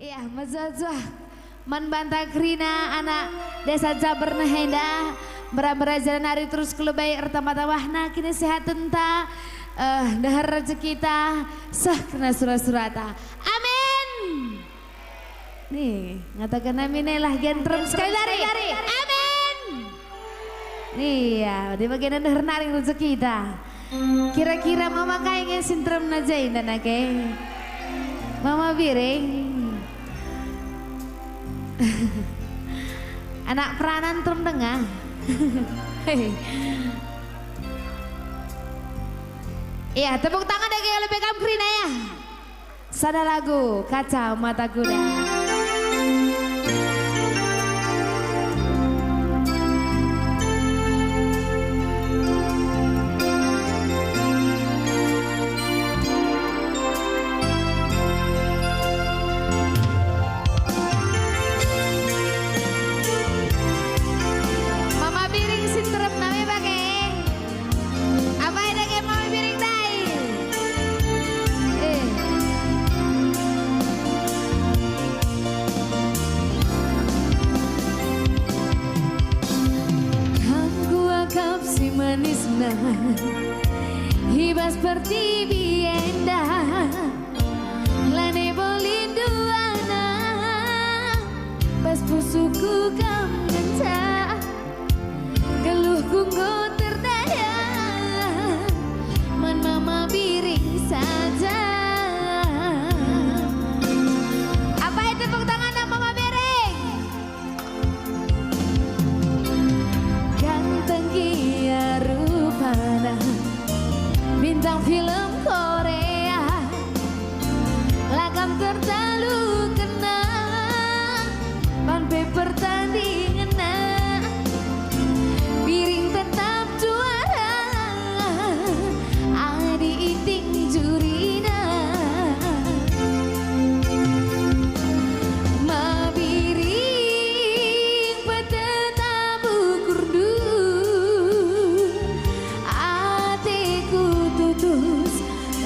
Iya, mazazah man bantakrina anak desa Jabar Nahenda beramara jalan hari terus kelebay ertamata wahna kini sehat tenta dahar rezeki kita sah kena surat-surata amin. Nih ngatakan amin lah gentrum sekali lari amin. Nih ya di bagian dahar naring rezeki kita kira-kira mama kayaknya sintram najain dan ake mama biring anak peranan trum tengah. Iya, tepuk tangan deh kayak lebih kamprina ya. Sada lagu Kaca Mata Kuda. Manisna hibas seperti bienda lane bolinduana pas pusuku kam ngenca geluh kunggo terdaya man mama biring saja. Apa itu tepuk tangan nak mama biring ganteng rupana bintang film Korea lagam tertalu kena panpe pertandingan piring tetap juara adi iting jurina ma biring petetap kurdu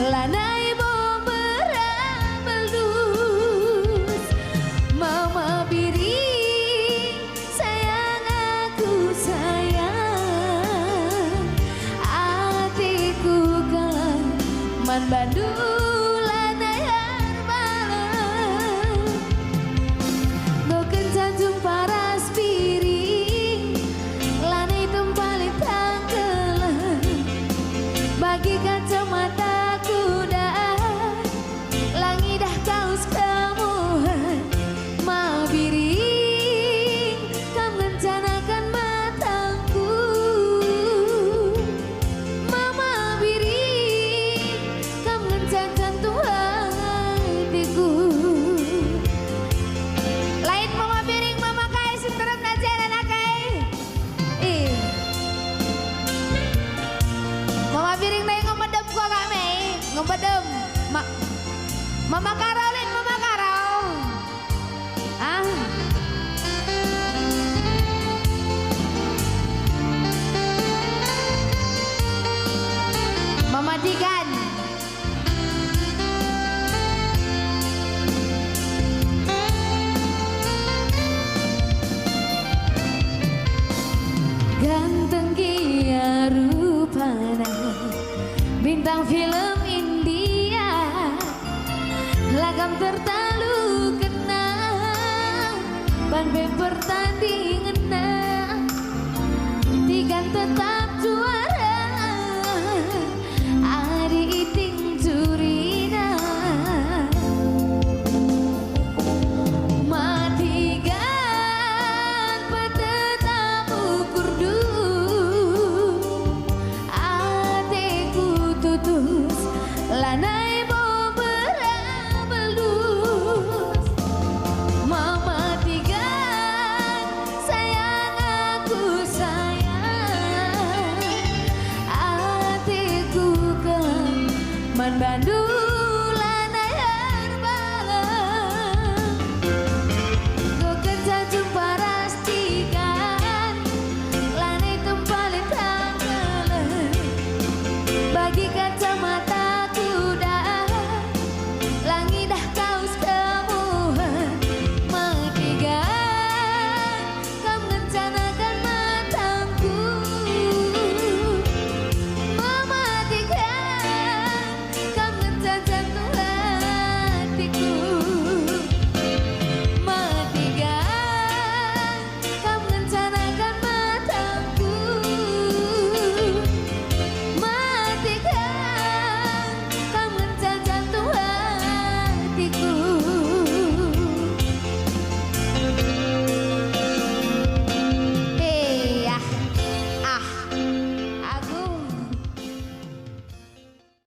lanai beramel dus mama biring sayang aku sayang hatiku kan man bandul lanai malam goken janjung paras piring lanai tempalit tangkelan bagi kacamata ngobadem mama Karolin mama Karol mama Digan ganteng kia rupana bintang film India lagam tertalu kena panpe pertandingan tiga tetap